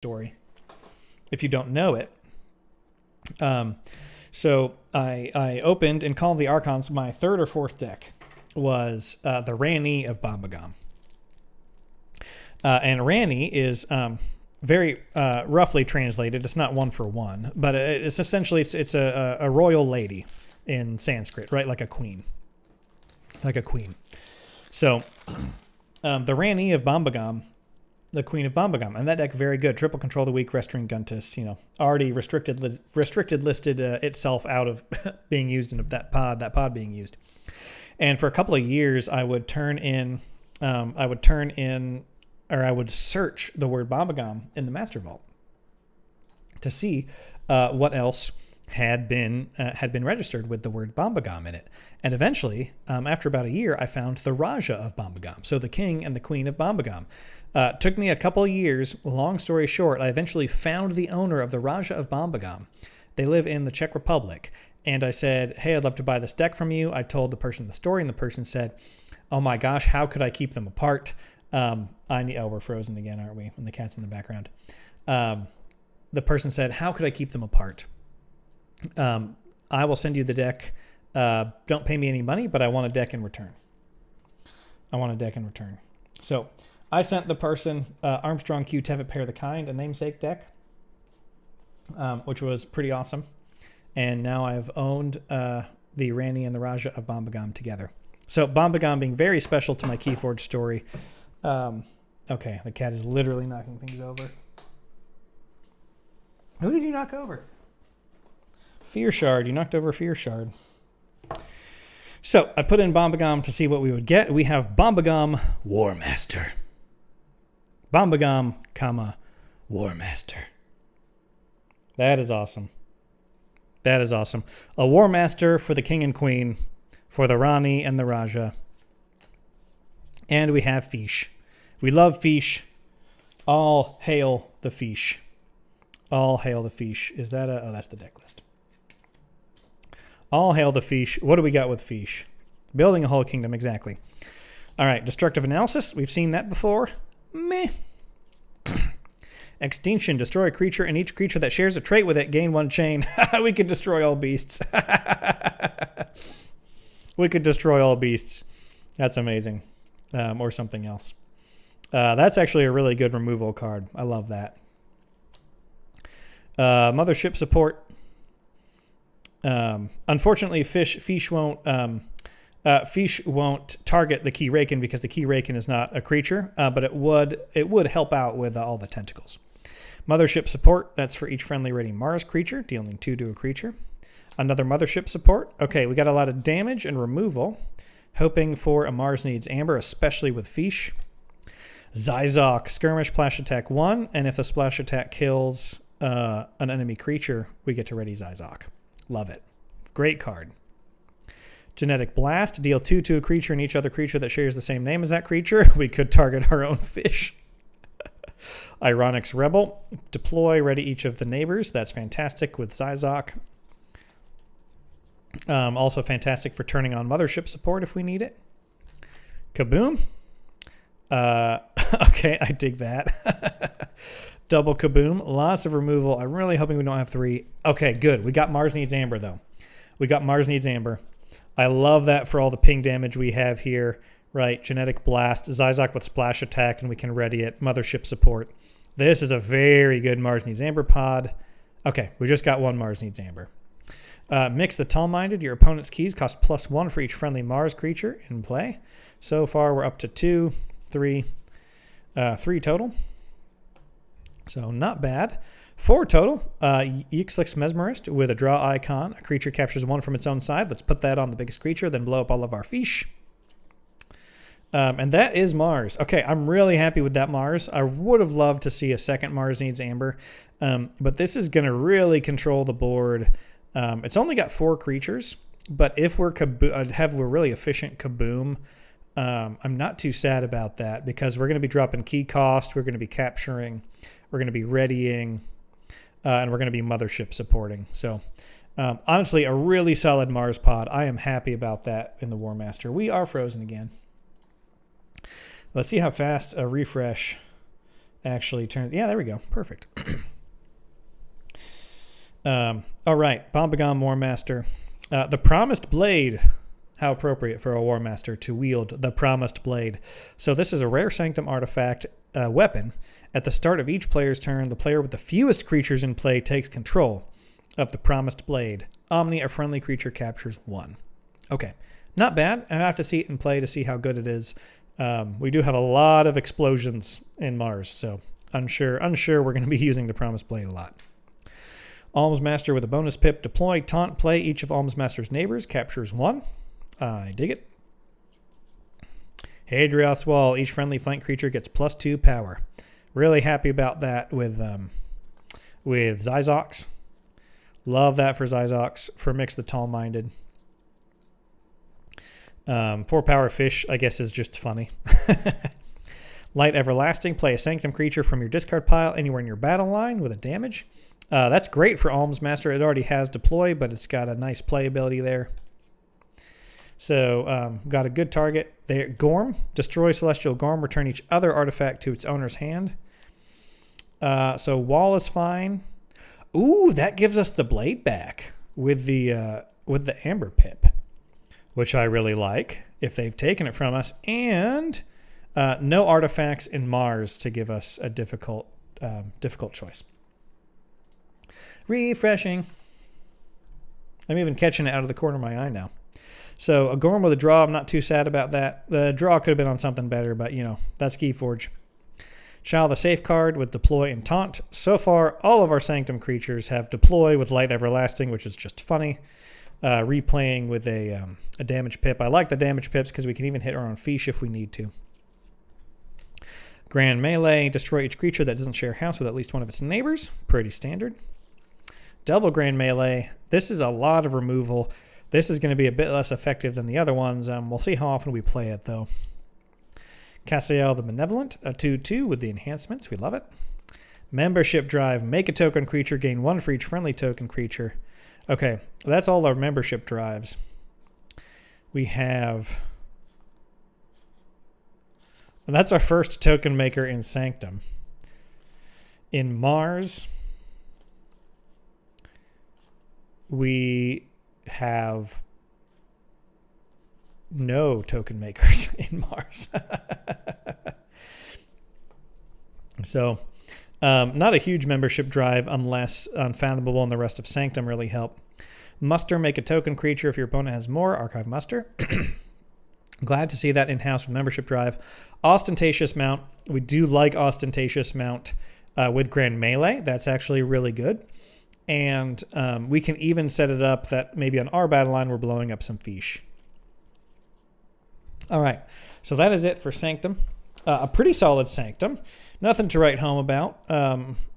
story if you don't know it. So I opened in Call of the Archons. My third or fourth deck was the Ranny of Bombagom. And Ranny is very roughly translated. It's not one for one, but it's essentially it's a royal lady in Sanskrit, right? Like a queen. Like a queen. So the Ranny of Bombagom, the Queen of Bombagom, and that deck very good. Triple control the weak, Restoring Guntus, already restricted listed itself out of being used in that pod being used. And for a couple of years, I would search the word Bombagom in the Master Vault to see what else had been registered with the word Bombagom in it. And eventually, after about a year, I found the Raja of Bombagom, so the King and the Queen of Bombagom. Took me a couple of years. Long story short, I eventually found the owner of the Raja of Bombagom. They live in the Czech Republic. And I said, hey, I'd love to buy this deck from you. I told the person the story, and the person said, oh my gosh, how could I keep them apart? We're frozen again, aren't we? And the cat's in the background. The person said, how could I keep them apart? I will send you the deck. Don't pay me any money, but I want a deck in return. So I sent the person Armstrong Q Tevitt Pair of the Kind, a Namesake deck, which was pretty awesome. And now I've owned the Ranny and the Raja of Bombagom together. So Bombagom being very special to my KeyForge story. Okay, the cat is literally knocking things over. Who did you knock over? Fear Shard. You knocked over Fear Shard. So I put in Bombagom to see what we would get. We have Bombagom War Master. Bombagom, War Master. That is awesome. That is awesome. A War Master for the King and Queen, for the Rani and the Raja. And we have Fish. We love Fish. All hail the Fish. All hail the Fish. Is that oh, that's the deck list. All hail the Fish. What do we got with Fish? Building a whole kingdom, exactly. All right, Destructive Analysis. We've seen that before. Meh. Extinction. Destroy a creature, and each creature that shares a trait with it gain one chain. We could destroy all beasts. We could destroy all beasts. That's amazing. Or something else. That's actually a really good removal card. I love that. Mothership Support. Unfortunately, Fish won't target the Key Raken because the Key Raken is not a creature, but it would help out with all the tentacles. Mothership Support, that's for each friendly rating Mars creature, dealing 2 to a creature. Another Mothership Support. Okay, we got a lot of damage and removal. Hoping for a Mars Needs Amber, especially with Fish. Zyzok, Skirmish, Splash Attack 1, and if the Splash Attack kills an enemy creature, we get to ready Zyzok. Love it. Great card. Genetic Blast, deal 2 to a creature and each other creature that shares the same name as that creature. We could target our own Fish. Ironics Rebel, deploy, ready each of the neighbors. That's fantastic with Zyzok. Also fantastic for turning on Mothership Support if we need it. Kaboom. Okay, I dig that. Double Kaboom. Lots of removal. I'm really hoping we don't have 3. Okay, good. We got Mars Needs Amber, though. We got Mars Needs Amber. I love that for all the ping damage we have here. Right, Genetic Blast, Zyzok with Splash Attack, and we can ready it. Mothership Support. This is a very good Mars Needs Amber pod. Okay, we just got one Mars Needs Amber. Mix the Tall-Minded. Your opponent's keys cost +1 for each friendly Mars creature in play. So far, we're up to 2, 3 total. So not bad. 4 total. Yixlix Mesmerist with a draw icon. A creature captures 1 from its own side. Let's put that on the biggest creature, then blow up all of our Fish. And that is Mars. Okay, I'm really happy with that Mars. I would have loved to see a second Mars Needs Amber, but this is going to really control the board. It's only got 4 creatures, but if we're really efficient Kaboom, I'm not too sad about that because we're going to be dropping key cost, we're going to be capturing, we're going to be readying, and we're going to be Mothership supporting. So honestly, a really solid Mars pod. I am happy about that in the War Master. We are frozen again. Let's see how fast a refresh actually turn. Yeah, there we go. Perfect. All right, Bombagom War Master. The Promised Blade. How appropriate for a War Master to wield the Promised Blade. So this is a rare Sanctum artifact weapon. At the start of each player's turn, the player with the fewest creatures in play takes control of the Promised Blade. Omni, a friendly creature, captures 1. Okay, not bad. I have to see it in play to see how good it is. We do have a lot of explosions in Mars, so unsure we're going to be using the Promised Blade a lot. Alms Master with a bonus pip. Deploy, taunt, play. Each of Alms Master's neighbors captures 1. I dig it. Hadriath's Wall. Each friendly flank creature gets +2 power. Really happy about that with Zyzox. Love that for Zyzox. For Mix the Tall-Minded. 4 power fish, I guess, is just funny. Light Everlasting. Play a Sanctum creature from your discard pile anywhere in your battle line with a damage. That's great for Alms Master. It already has deploy, but it's got a nice playability there. So, got a good target there. Gorm. Destroy Celestial Gorm. Return each other artifact to its owner's hand. So Wall is fine. Ooh, that gives us the blade back with the Amber Pip, which I really like if they've taken it from us. And no artifacts in Mars to give us a difficult choice. Refreshing. I'm even catching it out of the corner of my eye now. So a Gorm with a draw, I'm not too sad about that. The draw could have been on something better, but that's KeyForge. Child the Safeguard with Deploy and Taunt. So far, all of our Sanctum creatures have Deploy with Light Everlasting, which is just funny. Replaying with a damage pip. I like the damage pips because we can even hit our own fiche if we need to. Grand Melee. Destroy each creature that doesn't share a house with at least one of its neighbors. Pretty standard. Double Grand Melee. This is a lot of removal. This is going to be a bit less effective than the other ones. We'll see how often we play it, though. Cassiel the Benevolent, a 2/2 with the enhancements. We love it. Membership Drive. Make a token creature. Gain 1 for each friendly token creature. Okay, that's all our membership drives. We have... Well, that's our first token maker in Sanctum. In Mars, we have no token makers in Mars. So, not a huge membership drive unless Unfathomable and the rest of Sanctum really help. Muster, make a token creature if your opponent has more. Archive Muster. Glad to see that in-house with membership drive. Ostentatious Mount. We do like Ostentatious Mount with Grand Melee. That's actually really good. And we can even set it up that maybe on our battle line we're blowing up some fiche. All right, so that is it for Sanctum. A pretty solid Sanctum. Nothing to write home about.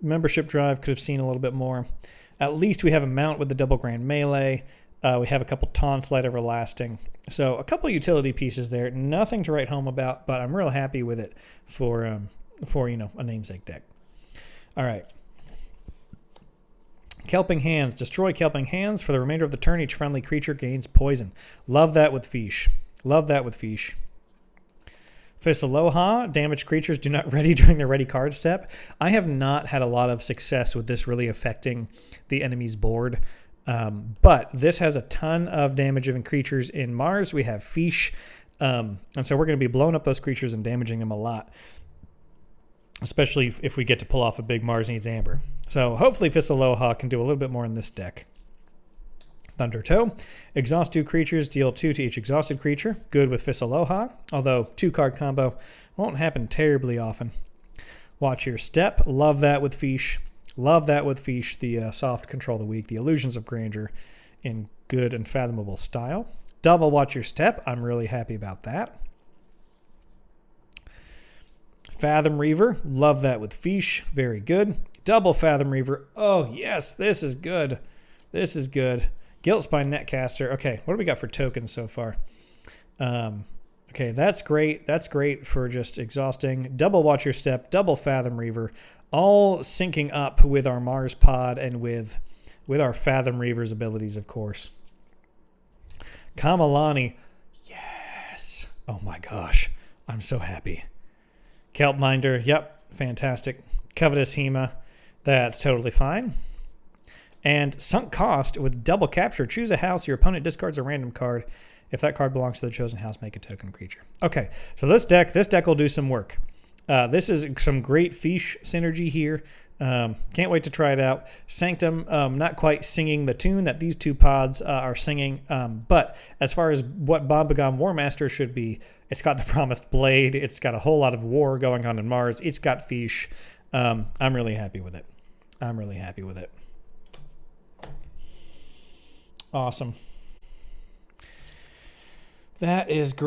Membership drive could have seen a little bit more. At least we have a mount with the double Grand Melee. We have a couple taunts, Light Everlasting. So a couple utility pieces there. Nothing to write home about, but I'm real happy with it for a namesake deck. All right. Kelping Hands. Destroy Kelping Hands. For the remainder of the turn, each friendly creature gains poison. Love that with fiche. Love that with fiche. Fisaloha. Damaged creatures do not ready during their ready card step. I have not had a lot of success with this really affecting the enemy's board. But this has a ton of damage-giving creatures in Mars. We have fiche. And so we're going to be blowing up those creatures and damaging them a lot. Especially if we get to pull off a big Mars Needs Amber. So hopefully Fisaloha can do a little bit more in this deck. Thunder Toe. Exhaust 2 creatures, deal 2 to each exhausted creature. Good with Fisaloha, although 2-card combo won't happen terribly often. Watch Your Step. Love that with fiche. Love that with fiche. The soft control of the weak. The Illusions of Grandeur in good and fathomable style. Double Watch Your Step. I'm really happy about that. Fathom Reaver. Love that with fiche. Very good. Double Fathom Reaver. Oh, yes. This is good. This is good. Guiltspine Netcaster. Okay, what do we got for tokens so far? Okay, that's great. That's great for just exhausting. Double Watch Your Step. Double Fathom Reaver. All syncing up with our Mars Pod and with our Fathom Reaver's abilities, of course. Kamalani. Yes. Oh, my gosh. I'm so happy. Kelpminder, yep. Fantastic. Covetous Hema. That's totally fine. And Sunk Cost with double capture. Choose a house. Your opponent discards a random card. If that card belongs to the chosen house, make a token creature. Okay, so this deck will do some work. This is some great Fish synergy here. Can't wait to try it out. Sanctum, not quite singing the tune that these two pods are singing, but as far as what Bombagom War Master should be, it's got the Promised Blade. It's got a whole lot of war going on in Mars. It's got Fish. I'm really happy with it. I'm really happy with it. Awesome. That is great.